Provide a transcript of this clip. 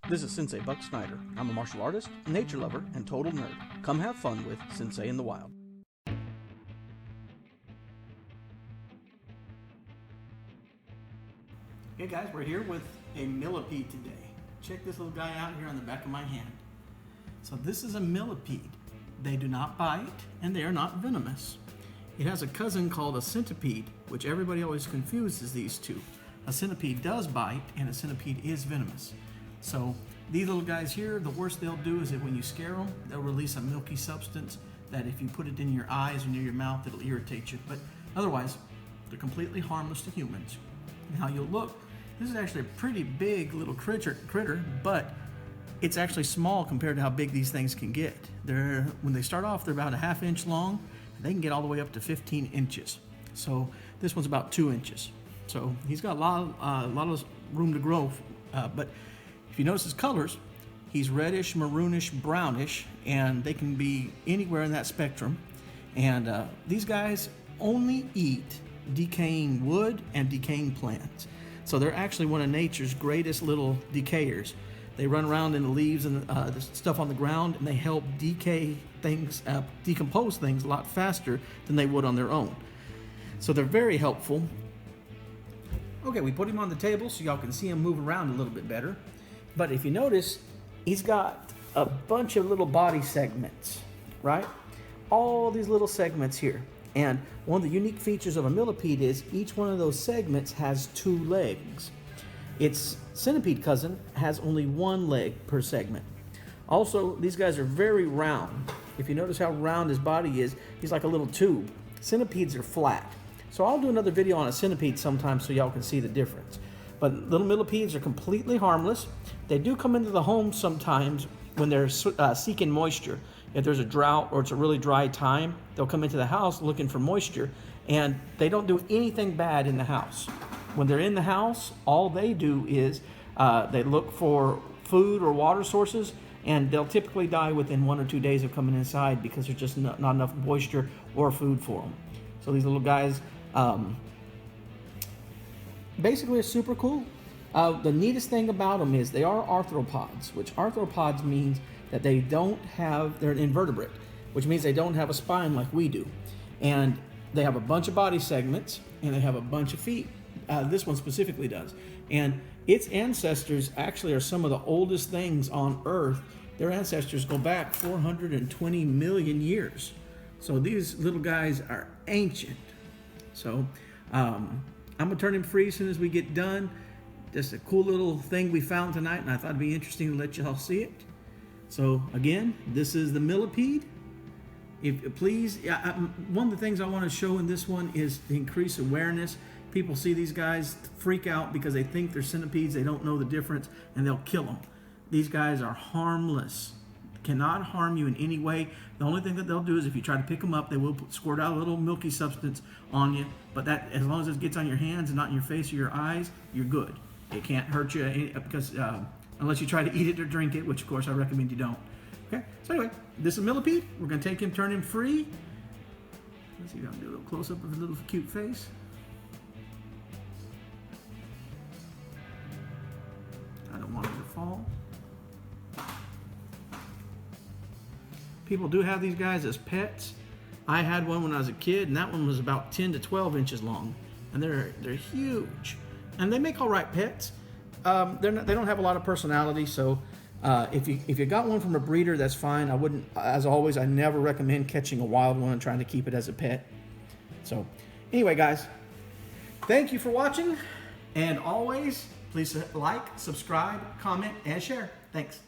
This is Sensei Buck Snyder. I'm a martial artist, nature lover, and total nerd. Come have fun with Sensei in the Wild. Hey guys, we're here with a millipede today. Check this little guy out here on the back of my hand. So this is a millipede. They do not bite and they are not venomous. It has a cousin called a centipede, which everybody always confuses these two. A centipede does bite and a centipede is venomous. So these little guys here, the worst they'll do is that when you scare them, they'll release a milky substance that if you put it in your eyes or near your mouth, it'll irritate you. But otherwise, they're completely harmless to humans. Now you'll look, this is actually a pretty big little critter, but it's actually small compared to how big these things can get. When they start off, they're about a ½ inch long, and they can get all the way up to 15 inches. So this one's about 2 inches. So he's got a lot of room to grow, but if you notice his colors, he's reddish, maroonish, brownish, and they can be anywhere in that spectrum. And these guys only eat decaying wood and decaying plants. So they're actually one of nature's greatest little decayers. They run around in the leaves and the stuff on the ground, and they help decompose things a lot faster than they would on their own. So they're very helpful. Okay, we put him on the table so y'all can see him move around a little bit better. But if you notice, he's got a bunch of little body segments, right? All these little segments here. And one of the unique features of a millipede is each one of those segments has 2 legs. Its centipede cousin has only 1 leg per segment. Also, these guys are very round. If you notice how round his body is, he's like a little tube. Centipedes are flat. So I'll do another video on a centipede sometime so y'all can see the difference. But little millipedes are completely harmless. They do come into the home sometimes when they're seeking moisture. If there's a drought or it's a really dry time, they'll come into the house looking for moisture, and they don't do anything bad in the house. When they're in the house, all they do is they look for food or water sources, and they'll typically die within 1 or 2 days of coming inside because there's just not enough moisture or food for them. So these little guys basically are super cool. The neatest thing about them is they are arthropods, which arthropods means that they're an invertebrate, which means they don't have a spine like we do. And they have a bunch of body segments, and they have a bunch of feet. This one specifically does. And its ancestors actually are some of the oldest things on Earth. Their ancestors go back 420 million years. So these little guys are ancient. So I'm gonna turn him free as soon as we get done. Just a cool little thing we found tonight, and I thought it'd be interesting to let y'all see it. So again, this is the millipede. If please, one of the things I want to show in this one is the increased awareness. People see these guys freak out because they think they're centipedes. They don't know the difference, and they'll kill them. These guys are harmless. Cannot harm you in any way. The only thing that they'll do is if you try to pick them up, they will squirt out a little milky substance on you. But that, as long as it gets on your hands and not in your face or your eyes, you're good. It can't hurt you because unless you try to eat it or drink it, which of course I recommend you don't. Okay, so anyway, this is Millipede. We're gonna take him, turn him free. Let's see if I can do a little close up of his little cute face. I don't want him to fall. People do have these guys as pets. I had one when I was a kid, and that one was about 10 to 12 inches long, and they're huge, and they make all right pets. They don't have a lot of personality, so if you got one from a breeder, that's fine. I wouldn't, as always, I never recommend catching a wild one and trying to keep it as a pet. So anyway, guys, thank you for watching, and always please like, subscribe, comment, and share. Thanks.